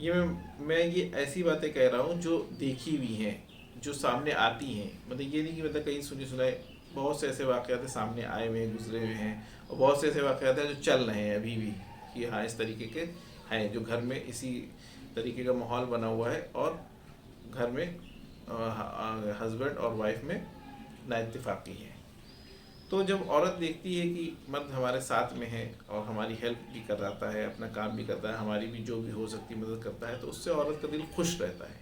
یہ میں یہ ایسی باتیں کہہ رہا ہوں جو دیکھی ہوئی ہیں، جو سامنے آتی ہیں، مطلب یہ نہیں کہ مطلب کہیں سنی سنائے، بہت سے ایسے واقعات سامنے آئے ہوئے ہیں، گزرے ہوئے ہیں، اور بہت سے ایسے واقعات ہیں جو چل رہے ہیں ابھی بھی، کہ ہاں اس طریقے کے ہیں جو گھر میں اسی طریقے کا ماحول بنا ہوا ہے، اور گھر میں ہسبینڈ اور وائف میں نا اتفاقی ہے۔ تو جب عورت دیکھتی ہے کہ مرد ہمارے ساتھ میں ہے اور ہماری ہیلپ بھی کر رہا ہے، اپنا کام بھی کرتا ہے، ہماری بھی جو بھی ہو سکتی مدد کرتا ہے، تو اس سے عورت کا دل خوش رہتا ہے۔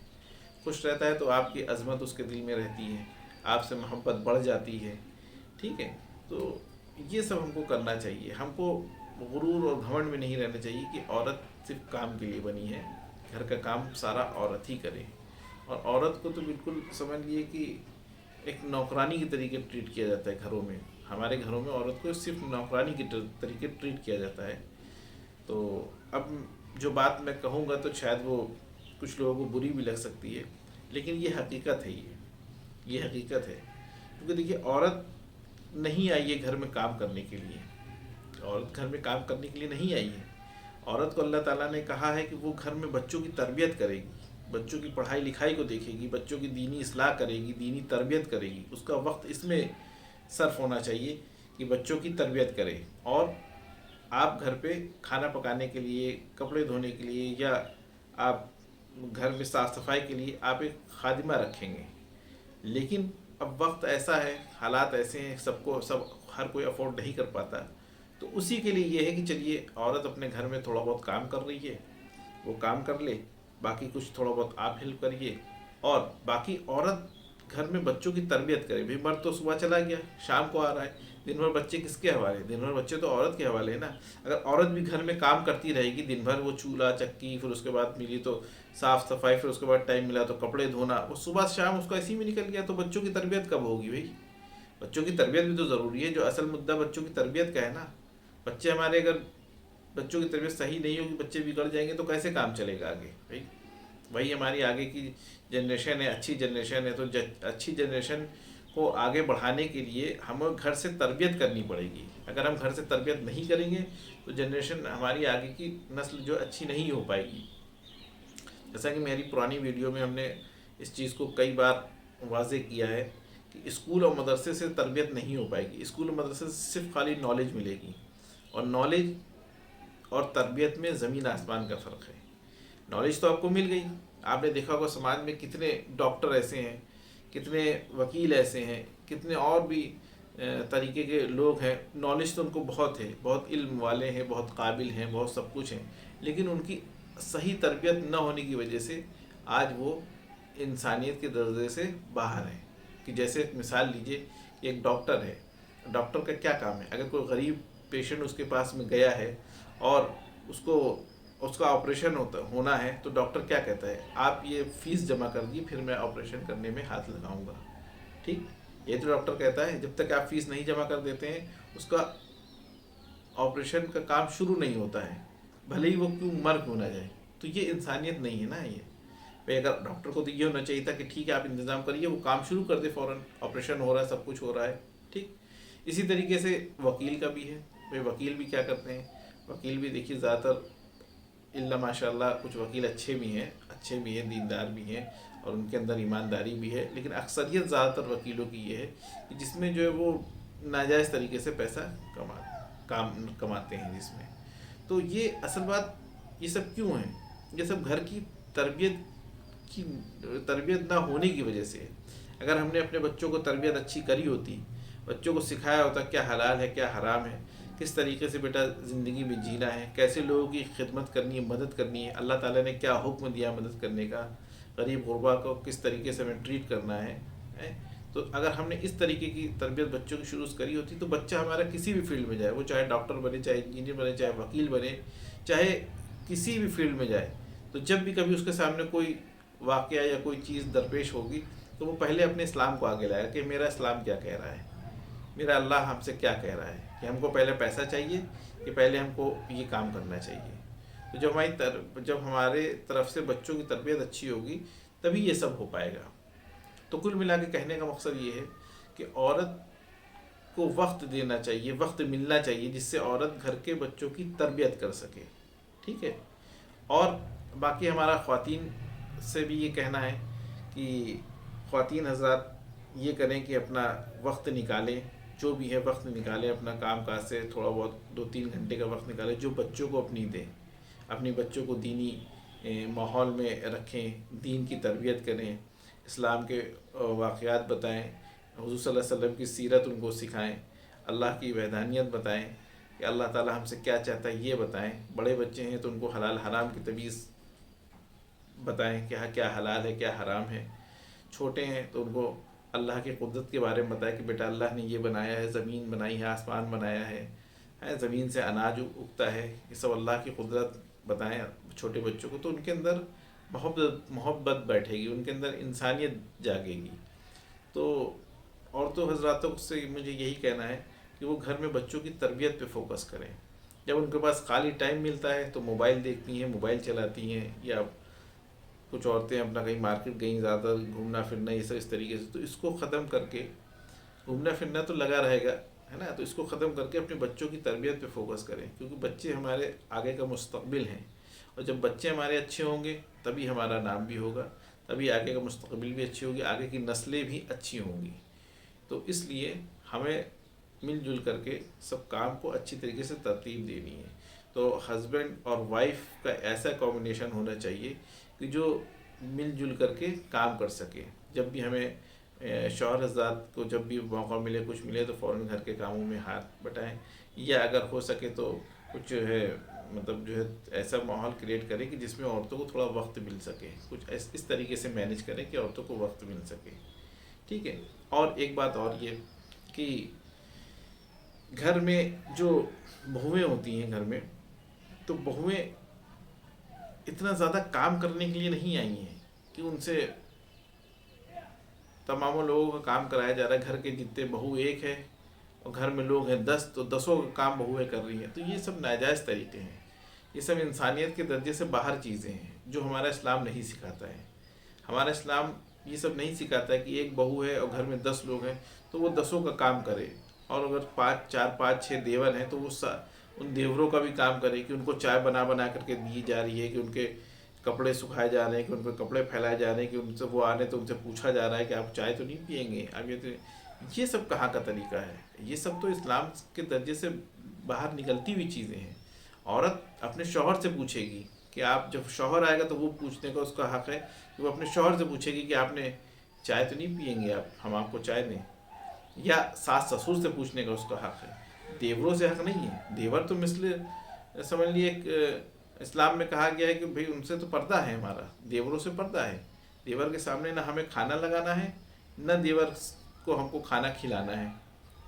خوش رہتا ہے تو آپ کی عظمت اس کے دل میں رہتی ہے، آپ سے محبت بڑھ جاتی ہے، ٹھیک ہے۔ تو یہ سب ہم کو کرنا چاہیے، ہم کو غرور اور گھمنڈ میں نہیں رہنا چاہیے کہ عورت صرف کام کے لیے بنی ہے، گھر کا کام سارا عورت ہی کرے۔ اور عورت کو تو بالکل سمجھ لیے کہ ایک نوکرانی کے طریقے ٹریٹ کیا جاتا ہے گھروں میں، ہمارے گھروں میں عورت کو صرف نوکرانی کے طریقے ٹریٹ کیا جاتا ہے۔ تو اب جو بات میں کہوں گا تو شاید وہ کچھ لوگوں کو بری بھی لگ سکتی ہے، لیکن یہ حقیقت ہے، یہ حقیقت ہے۔ کیونکہ دیکھیے عورت نہیں آئی ہے گھر میں کام کرنے کے لیے، عورت گھر میں کام کرنے کے لیے نہیں آئی ہے۔ عورت کو اللہ تعالیٰ نے کہا ہے کہ وہ گھر میں بچوں کی تربیت کرے گی، بچوں کی پڑھائی لکھائی کو دیکھے گی، بچوں کی دینی اصلاح کرے گی، دینی تربیت کرے گی۔ اس کا وقت اس میں صرف ہونا چاہیے کہ بچوں کی تربیت کرے، اور آپ گھر پہ کھانا پکانے کے لیے، کپڑے دھونے کے لیے، یا آپ گھر میں صاف صفائی کے لیے آپ ایک خادمہ رکھیں گے۔ لیکن اب وقت ایسا ہے، حالات ایسے ہیں، سب ہر کوئی افورڈ نہیں کر پاتا، تو اسی کے لیے یہ ہے کہ چلیے عورت اپنے گھر میں تھوڑا بہت کام کر رہی ہے، وہ کام کر لے، باقی کچھ تھوڑا بہت آپ ہیلپ کریے، اور باقی عورت گھر میں بچوں کی تربیت کرے۔ بھی مرد تو صبح چلا گیا، شام کو آ رہا ہے، دن بھر بچے کس کے حوالے؟ دن بھر بچے تو عورت کے حوالے ہیں نا۔ اگر عورت بھی گھر میں کام کرتی رہے گی دن بھر، وہ چولہا چکی، پھر اس کے بعد ملی تو صاف صفائی، پھر اس کے بعد ٹائم ملا تو کپڑے دھونا، وہ صبح شام اس کو اسی میں نکل گیا، تو بچوں کی تربیت کب ہوگی بھائی؟ بچوں کی تربیت بھی تو ضروری ہے، جو اصل مدعا بچوں کی تربیت کا ہے نا۔ بچے ہمارے اگر بچوں کی تربیت صحیح نہیں ہوگی، بچے بگڑ جائیں گے، تو کیسے کام چلے گا آگے بھائی؟ وہی ہماری آگے کی جنریشن ہے، اچھی جنریشن ہے، تو اچھی جنریشن کو آگے بڑھانے کے لیے ہمیں گھر سے تربیت کرنی پڑے گی۔ اگر ہم گھر سے تربیت نہیں کریں گے تو جنریشن ہماری آگے کی نسل جو اچھی نہیں ہو پائے گی۔ جیسا کہ میری پرانی ویڈیو میں ہم نے اس چیز کو کئی بار واضح کیا ہے کہ اسکول اور مدرسے سے تربیت نہیں ہو پائے گی، اسکول اور مدرسے سے صرف خالی نالج ملے گی، اور نالج اور تربیت میں زمین آسمان کا فرق ہے۔ نالج تو آپ کو مل گئی، آپ نے دیکھا ہوگا سماج میں کتنے ڈاکٹر ایسے ہیں، کتنے وکیل ایسے ہیں، کتنے اور بھی طریقے کے لوگ ہیں، نالج تو ان کو بہت ہے، بہت علم والے ہیں، بہت قابل ہیں، بہت سب کچھ ہیں، لیکن ان کی صحیح تربیت نہ ہونے کی وجہ سے آج وہ انسانیت کے درجے سے باہر ہیں۔ کہ جیسے مثال لیجئے، ایک ڈاکٹر ہے، ڈاکٹر کا کیا کام ہے؟ اگر کوئی غریب پیشنٹ اس کے پاس میں گیا ہے اور اس کا آپریشن ہونا ہے، تو ڈاکٹر کیا کہتا ہے؟ آپ یہ فیس جمع کر دیے، پھر میں آپریشن کرنے میں ہاتھ لگاؤں گا، ٹھیک؟ یہ تو ڈاکٹر کہتا ہے۔ جب تک آپ فیس نہیں جمع کر دیتے ہیں، اس کا آپریشن کا کام شروع نہیں ہوتا ہے، بھلے ہی وہ مر کیوں نہ جائے۔ تو یہ انسانیت نہیں ہے نا۔ یہ بھائی اگر ڈاکٹر کو تو یہ ہونا چاہیے تھا کہ ٹھیک ہے آپ انتظام کریے، وہ کام شروع کر دے، فوراً آپریشن ہو رہا ہے، سب کچھ ہو رہا ہے، ٹھیک۔ اسی طریقے سے وکیل کا بھی ہے، بھائی وکیل بھی کیا کرتے ہیں؟ وکیل بھی دیکھیے زیادہ تر اللہ ماشاء اللہ کچھ وکیل اچھے بھی ہیں، دیندار بھی ہیں، اور ان کے اندر ایمانداری بھی ہے، لیکن اکثریت زیادہ تر وکیلوں کی یہ ہے کہ جس میں جو ہے وہ ناجائز طریقے سے پیسہ کماتے ہیں جس میں۔ تو یہ اصل بات یہ سب کیوں ہیں؟ یہ سب گھر کی تربیت نہ ہونے کی وجہ سے ہے۔ اگر ہم نے اپنے بچوں کو تربیت اچھی کری ہوتی، بچوں کو سکھایا ہوتا کیا حلال ہے کیا حرام ہے، کس طریقے سے بیٹا زندگی میں جینا ہے، کیسے لوگوں کی خدمت کرنی ہے، مدد کرنی ہے، اللہ تعالیٰ نے کیا حکم دیا مدد کرنے کا، غریب غربا کو کس طریقے سے ہمیں ٹریٹ کرنا ہے، تو اگر ہم نے اس طریقے کی تربیت بچوں کی شروع کری ہوتی تو بچہ ہمارا کسی بھی فیلڈ میں جائے، وہ چاہے ڈاکٹر بنے، چاہے انجینئر بنے، چاہے وکیل بنے، چاہے کسی بھی فیلڈ میں جائے، تو جب بھی کبھی اس کے سامنے کوئی واقعہ یا کوئی چیز درپیش ہوگی تو وہ پہلے اپنے اسلام کو آگے لائے گا کہ میرا اسلام کیا کہہ رہا ہے، میرا اللہ ہم سے کیا کہہ رہا ہے، کہ ہم کو پہلے پیسہ چاہیے کہ پہلے ہم کو یہ کام کرنا چاہیے۔ تو جب ہمارے طرف سے بچوں کی تربیت اچھی ہوگی تبھی یہ سب ہو پائے گا۔ تو کل ملا کے کہنے کا مقصد یہ ہے کہ عورت کو وقت دینا چاہیے، وقت ملنا چاہیے، جس سے عورت گھر کے بچوں کی تربیت کر سکے، ٹھیک ہے۔ اور باقی ہمارا خواتین سے بھی یہ کہنا ہے کہ خواتین حضرات یہ کریں کہ اپنا وقت نکالیں، جو بھی ہے وقت نکالیں اپنا کام کاج سے، تھوڑا بہت 2-3 گھنٹے کا وقت نکالیں جو بچوں کو اپنی دیں، اپنی بچوں کو دینی ماحول میں رکھیں، دین کی تربیت کریں، اسلام کے واقعات بتائیں، حضور صلی اللہ علیہ وسلم کی سیرت ان کو سکھائیں، اللہ کی وحدانیت بتائیں کہ اللہ تعالی ہم سے کیا چاہتا ہے یہ بتائیں۔ بڑے بچے ہیں تو ان کو حلال حرام کی تمیز بتائیں کہ ہاں کیا حلال ہے کیا حرام ہے۔ چھوٹے ہیں تو ان کو اللہ کی قدرت کے بارے میں بتائیں کہ بیٹا اللہ نے یہ بنایا ہے، زمین بنائی ہے، آسمان بنایا ہے، زمین سے اناج اگتا ہے، یہ سب اللہ کی قدرت بتائیں چھوٹے بچوں کو، تو ان کے اندر محبت بیٹھے گی، ان کے اندر انسانیت جاگے گی۔ تو عورتوں حضراتوں سے مجھے یہی کہنا ہے کہ وہ گھر میں بچوں کی تربیت پہ فوکس کریں۔ جب ان کے پاس خالی ٹائم ملتا ہے تو موبائل دیکھتی ہیں، موبائل چلاتی ہیں، یا کچھ عورتیں اپنا کہیں مارکیٹ گئیں، زیادہ گھومنا پھرنا یہ سب اس طریقے سے، تو اس کو ختم کر کے، گھومنا پھرنا تو لگا رہے گا ہے نا، تو اس کو ختم کر کے اپنے بچوں کی تربیت پہ فوکس کریں، کیونکہ بچے ہمارے آگے کا مستقبل ہیں، اور جب بچے ہمارے اچھے ہوں گے تبھی ہمارا نام بھی ہوگا، تبھی آگے کا مستقبل بھی اچھی ہوگی، آگے کی نسلیں بھی اچھی ہوں گی۔ تو اس لیے ہمیں مل جل کر کے سب کام کو اچھی طریقے سے ترتیب دینی ہے۔ تو ہسبینڈ اور وائف کا ایسا کامبینیشن ہونا چاہیے کہ جو مل جل کر کے کام کر سکے۔ جب بھی ہمیں شوہر حضرات کو جب بھی موقع ملے کچھ ملے تو فوراً گھر کے کاموں میں ہاتھ بٹائیں، یا اگر ہو سکے تو کچھ جو ہے مطلب جو ہے ایسا ماحول کریٹ کریں کہ جس میں عورتوں کو تھوڑا وقت مل سکے، کچھ اس طریقے سے مینیج کریں کہ عورتوں کو وقت مل سکے، ٹھیک ہے۔ اور ایک بات اور یہ کہ گھر میں جو بہویں ہوتی ہیں گھر میں، تو بہویں اتنا زیادہ کام کرنے کے لیے نہیں آئی ہیں کہ ان سے تمام لوگوں کا کام کرایا جا رہا ہے۔ گھر کے جتنے بہو ایک ہے اور گھر میں لوگ ہیں 10، تو 10 کا کام بہویں کر رہی ہیں، تو یہ سب ناجائز طریقے ہیں، یہ سب انسانیت کے درجے سے باہر چیزیں ہیں جو ہمارا اسلام نہیں سکھاتا ہے۔ ہمارا اسلام یہ سب نہیں سکھاتا ہے کہ ایک بہو ہے اور گھر میں 10 لوگ ہیں تو وہ 10 کا کام کرے، اور اگر 4-5-6 دیور ہیں تو وہ ان دیوروں کا بھی کام کرے، کہ ان کو چائے بنا بنا کر کے دی جا رہی ہے، کہ ان کے کپڑے سکھائے جا رہے ہیں، کہ ان پہ کپڑے پھیلائے جا رہے ہیں، کہ ان سے وہ آنے تو ان سے پوچھا جا رہا ہے کہ آپ چائے تو نہیں پئیں گے اب یہ سب کہاں کا طریقہ ہے؟ یہ سب تو اسلام کے درجے سے باہر نکلتی ہوئی چیزیں ہیں۔ عورت اپنے شوہر سے پوچھے گی کہ آپ جب شوہر آئے گا تو وہ پوچھنے کا اس کا حق ہے کہ وہ اپنے شوہر سے پوچھے گی کہ آپ نے چائے تو نہیں پئیں گے، آپ ہم آپ کو چائے دیں، یا ساس سسر سے پوچھنے کا اس کا حق ہے۔ دیوروں سے حق نہیں ہے۔ دیور تو مثل سمجھ لیے ایک اسلام میں کہا گیا ہے کہ بھئی ان سے تو پردہ ہے، ہمارا دیوروں سے پردہ ہے، دیور کے سامنے نہ ہمیں کھانا لگانا ہے نہ دیور کو ہم کو کھانا کھلانا ہے۔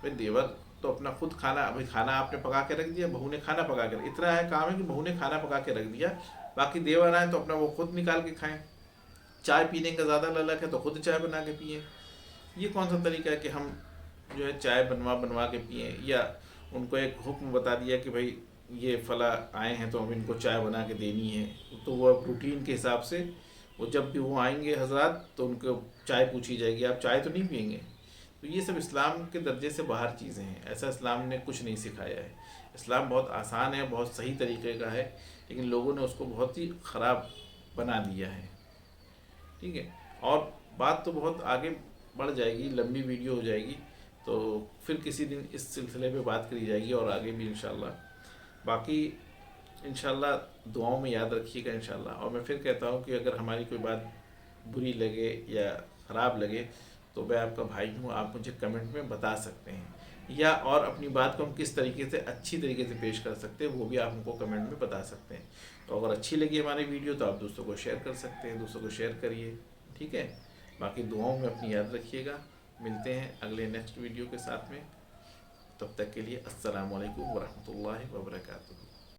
بھئی دیور تو اپنا خود کھانا آپ نے پکا کے رکھ دیا، بہو نے کھانا پکا کے، اتنا ہے کام ہے کہ بہو نے کھانا پکا کے رکھ دیا، باقی دیور آئیں تو اپنا وہ خود نکال کے کھائیں۔ چائے پینے کا زیادہ للک ہے تو خود چائے بنا کے پئیں۔ یہ کون سا طریقہ ہے کہ ہم جو ہے چائے بنوا کے پئیں، یا ان کو ایک حکم بتا دیا کہ بھئی یہ فلاں آئے ہیں تو ہم ان کو چائے بنا کے دینی ہے، تو وہ روٹین کے حساب سے وہ جب بھی وہ آئیں گے حضرات تو ان کو چائے پوچھی جائے گی آپ چائے تو نہیں پئیں گے۔ تو یہ سب اسلام کے درجے سے باہر چیزیں ہیں، ایسا اسلام نے کچھ نہیں سکھایا ہے۔ اسلام بہت آسان ہے، بہت صحیح طریقے کا ہے، لیکن لوگوں نے اس کو بہت ہی خراب بنا دیا ہے، ٹھیک ہے۔ اور بات تو بہت آگے بڑھ جائے گی، لمبی ویڈیو ہو جائے گی، تو پھر کسی دن اس سلسلے پہ بات کری جائے گی، اور آگے بھی انشاءاللہ۔ باقی انشاءاللہ دعاؤں میں یاد رکھیے گا انشاءاللہ۔ اور میں پھر کہتا ہوں کہ اگر ہماری کوئی بات بری لگے یا خراب لگے تو میں آپ کا بھائی ہوں، آپ مجھے کمنٹ میں بتا سکتے ہیں، یا اور اپنی بات کو ہم کس طریقے سے اچھی طریقے سے پیش کر سکتے ہیں وہ بھی آپ ہم کو کمنٹ میں بتا سکتے ہیں۔ تو اگر اچھی لگی ہماری ویڈیو تو آپ دوستوں کو شیئر کر سکتے ہیں، دوستوں کو شیئر کریے، ٹھیک ہے۔ باقی دعاؤں میں اپنی یاد رکھیے گا، ملتے ہیں اگلے نیکسٹ ویڈیو کے ساتھ میں، تب تک کے لیے السلام علیکم ورحمۃ اللہ وبرکاتہ۔